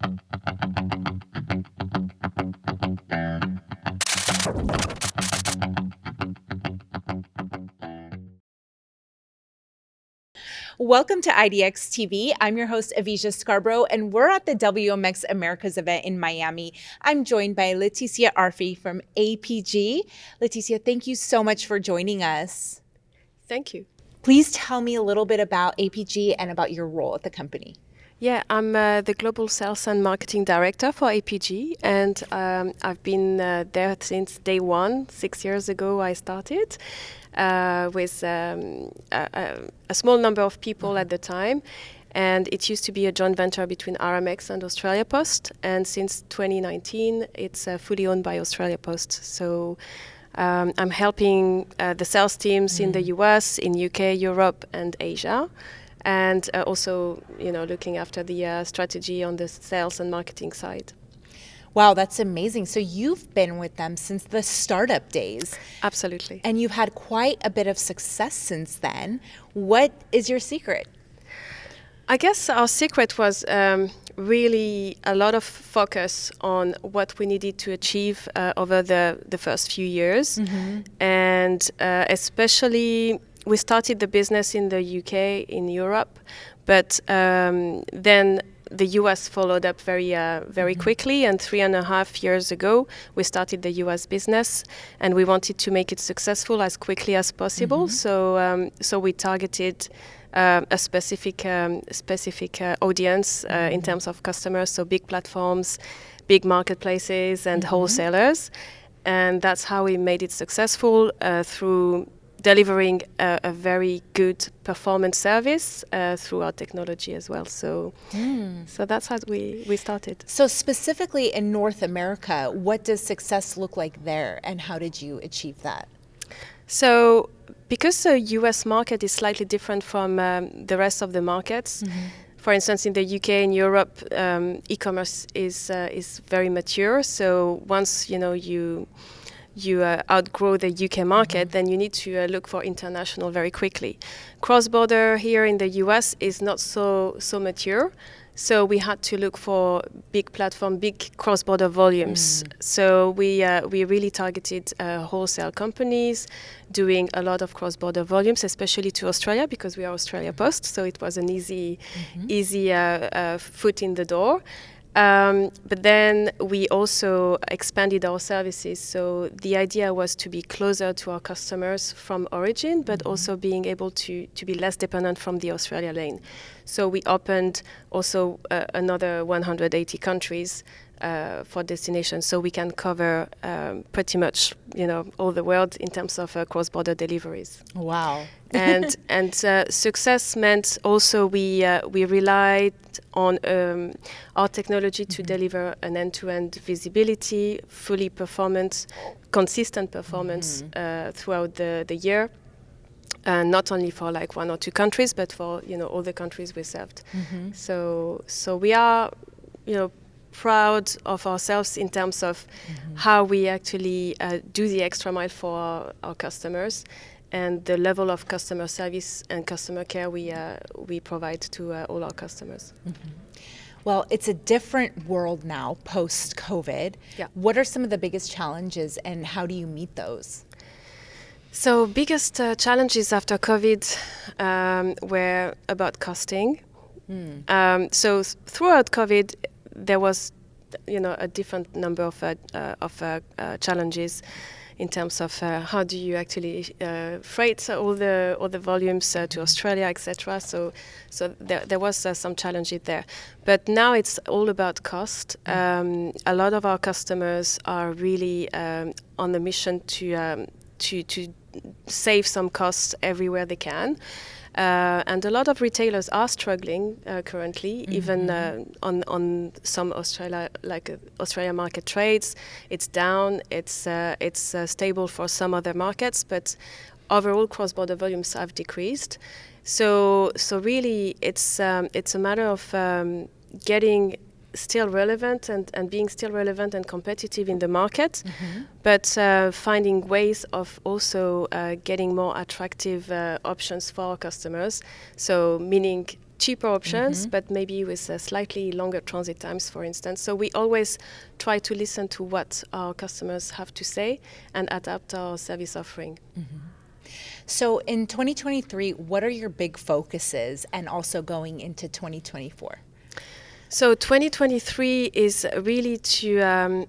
Welcome to IDX TV. I'm your host, Avisha Scarborough, and we're at the WMX Americas event in Miami. I'm joined by Laetitia Arfi from APG. Laetitia, thank you so much for joining us. Thank you. Please tell me a little bit about APG and about your role at the company. Yeah, I'm the Global Sales and Marketing Director for APG, and I've been there since day one. 6 years ago, I started with a small number of people at the time, and it used to be a joint venture between RMX and Australia Post, and since 2019, it's fully owned by Australia Post. So I'm helping the sales teams in the US, in UK, Europe, and Asia. And also, looking after the strategy on the sales and marketing side. Wow, that's amazing. So you've been with them since the startup days. Absolutely. And you've had quite a bit of success since then. What is your secret? I guess our secret was really a lot of focus on what we needed to achieve over the first few years. And especially, we started the business in the UK, in Europe, but then the US followed up very quickly, and 3.5 years ago we started the US business, and we wanted to make it successful as quickly as possible. So we targeted a specific audience in terms of customers, so big platforms, big marketplaces, and wholesalers, and that's how we made it successful through delivering a very good performance service through our technology as well. So that's how we started. So specifically in North America, what does success look like there, and how did you achieve that? So because the US market is slightly different from the rest of the markets, for instance, in the UK and Europe, e-commerce is very mature. So once you outgrow the UK market, then you need to look for international very quickly. Cross-border here in the US is not so mature, so we had to look for big platform, big cross-border volumes. So we really targeted wholesale companies doing a lot of cross-border volumes, especially to Australia, because we are Australia Post, so it was an easy foot in the door. But then we also expanded our services. So the idea was to be closer to our customers from origin, but also being able to be less dependent from the Australia lane. So we opened also another 180 countries for destinations, so we can cover pretty much all the world in terms of cross-border deliveries. Wow. And success meant also we relied on our technology to deliver an end-to-end visibility, fully performant, consistent performance throughout the year. Not only for like 1 or 2 countries, but for all the countries we served. So we are proud of ourselves in terms of how we actually do the extra mile for our customers, and the level of customer service and customer care we provide to all our customers. Well, it's a different world now post-COVID. Yeah. What are some of the biggest challenges, and how do you meet those? So biggest challenges after COVID were about costing. So throughout COVID, there was a different number of challenges in terms of how do you actually freight all the volumes to Australia, etc. So there was some challenges there. But now it's all about cost. A lot of our customers are really on the mission to save some costs everywhere they can. And a lot of retailers are struggling currently, even on some Australia market trades. It's down. It's stable for some other markets, but overall cross-border volumes have decreased. So really, it's a matter of getting still relevant and being still relevant and competitive in the market, but finding ways of also getting more attractive options for our customers. So meaning cheaper options, but maybe with slightly longer transit times, for instance. So we always try to listen to what our customers have to say and adapt our service offering. So in 2023, what are your big focuses and also going into 2024? So 2023 is really to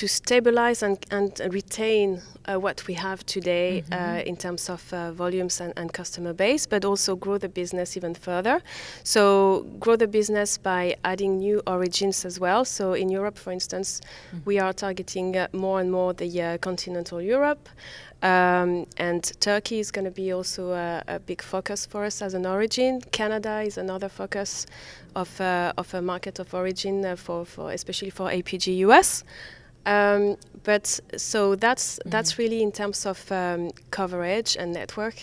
stabilize and retain what we have today in terms of volumes and customer base, but also grow the business even further. So grow the business by adding new origins as well. So in Europe, for instance, we are targeting more and more the continental Europe. And Turkey is going to be also a big focus for us as an origin. Canada is another focus of a market of origin for especially for APG US. But so that's really in terms of coverage and network.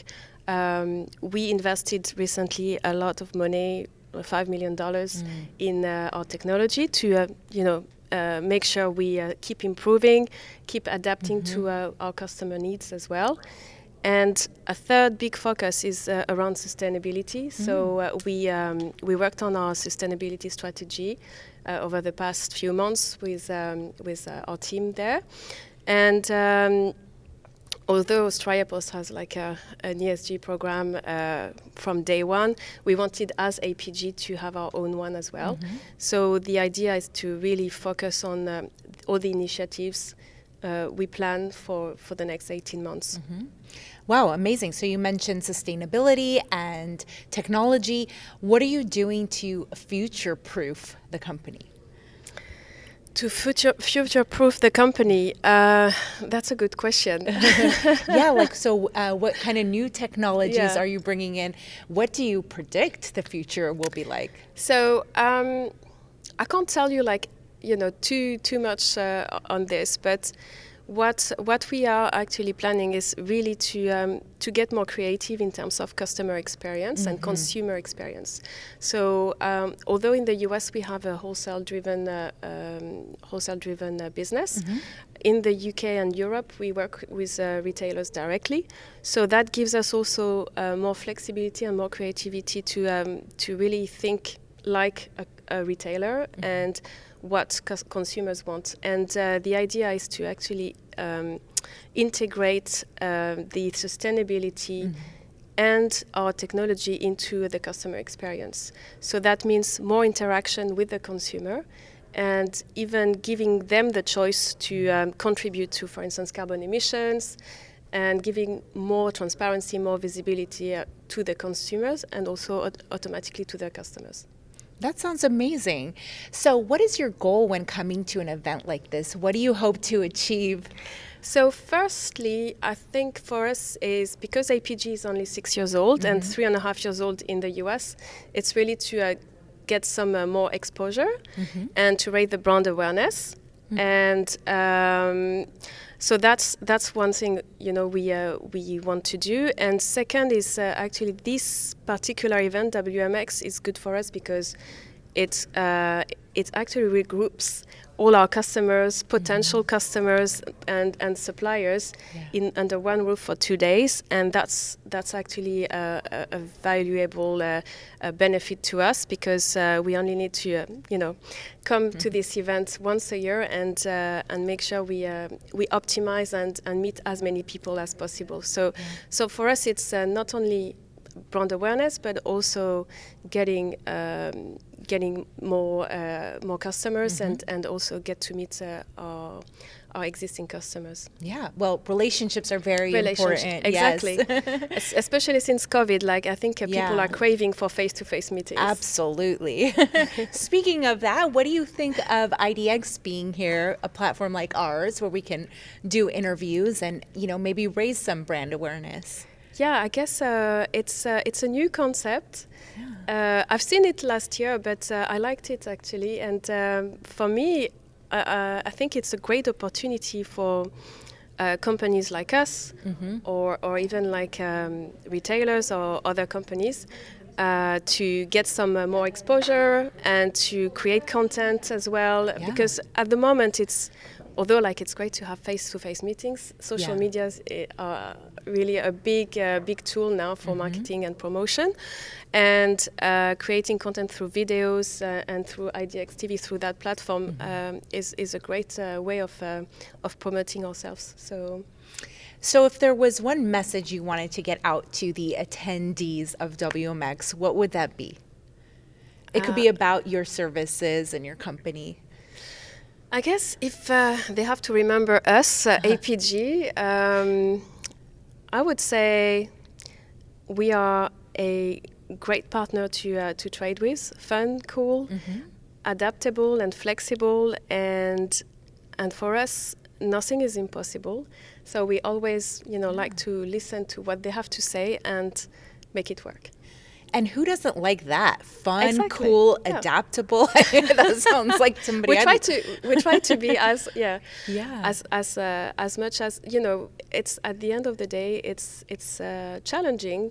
We invested recently a lot of money, $5 million, in our technology to make sure we keep improving, keep adapting to our customer needs as well. And a third big focus is around sustainability. So we worked on our sustainability strategy over the past few months with our team there. And although Striapos has like an ESG program from day one, we wanted as APG to have our own one as well. So the idea is to really focus on all the initiatives we plan for the next 18 months. Wow, amazing. So you mentioned sustainability and technology. What are you doing to future-proof the company? To future-proof the company, that's a good question. Yeah, like so what kind of new technologies are you bringing in? What do you predict the future will be like? So I can't tell you too much on this, but what we are actually planning is really to get more creative in terms of customer experience and consumer experience. So although in the US we have a wholesale-driven business, in the UK and Europe we work with retailers directly. So that gives us also more flexibility and more creativity to really think like a retailer and what consumers want. And the idea is to actually integrate the sustainability and our technology into the customer experience. So that means more interaction with the consumer and even giving them the choice to contribute to, for instance, carbon emissions, and giving more transparency, more visibility to the consumers and also automatically to their customers. That sounds amazing. So what is your goal when coming to an event like this? What do you hope to achieve? So firstly, I think for us is because APG is only 6 years old and 3.5 years old in the US, it's really to get some more exposure and to raise the brand awareness. And so that's one thing we want to do. And second is actually this particular event, WMX, is good for us because it actually regroups all our customers, potential customers, and suppliers in under one roof for 2 days, and that's actually a valuable benefit to us because we only need to come to this event once a year and make sure we optimize and meet as many people as possible. So for us it's not only brand awareness but also getting more customers and also get to meet our existing customers. Yeah, well, relationships are very important. Exactly. Yes. Especially since COVID, I think people are craving for face-to-face meetings. Absolutely. Speaking of that, what do you think of IDX being here, a platform like ours where we can do interviews and maybe raise some brand awareness? Yeah, I guess it's a new concept. I've seen it last year, but I liked it actually. And for me, I think it's a great opportunity for companies like us or even like retailers or other companies to get some more exposure and to create content as well. Because at the moment although like it's great to have face-to-face meetings, social medias are really a big tool now for marketing and promotion, and creating content through videos and through IDX TV through that platform is a great way of promoting ourselves. So if there was one message you wanted to get out to the attendees of WMX, what would that be? It could be about your services and your company. I guess if they have to remember us, APG, I would say we are a great partner to trade with, fun, cool, adaptable and flexible, and for us, nothing is impossible. So we always, like to listen to what they have to say and make it work. And who doesn't like that? Fun, Exactly. cool, adaptable. That sounds like somebody. We try to be as as much as It's at the end of the day, it's challenging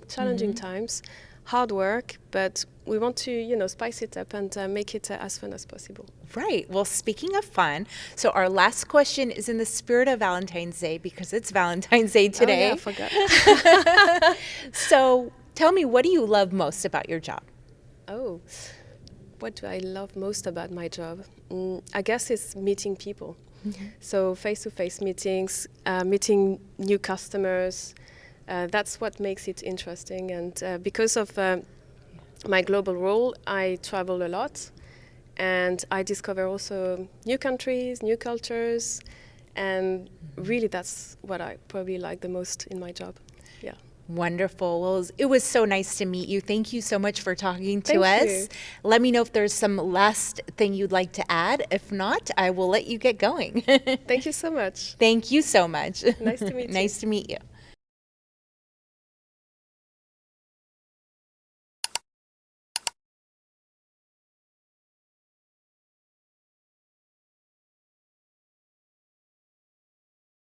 times, hard work, but we want to spice it up and make it as fun as possible. Right. Well, speaking of fun, so our last question is in the spirit of Valentine's Day, because it's Valentine's Day today. Oh, yeah, I forgot. So tell me, what do you love most about your job? Oh, what do I love most about my job? I guess it's meeting people. So face-to-face meetings, meeting new customers, that's what makes it interesting. And because of my global role, I travel a lot, and I discover also new countries, new cultures, and really that's what I probably like the most in my job. Yeah. Wonderful. Well, it was so nice to meet you. Thank you so much for talking to Thank us. you. Let me know if there's some last thing you'd like to add. If not, I will let you get going. Thank you so much. Thank you so much. Nice to meet you. Nice to meet you.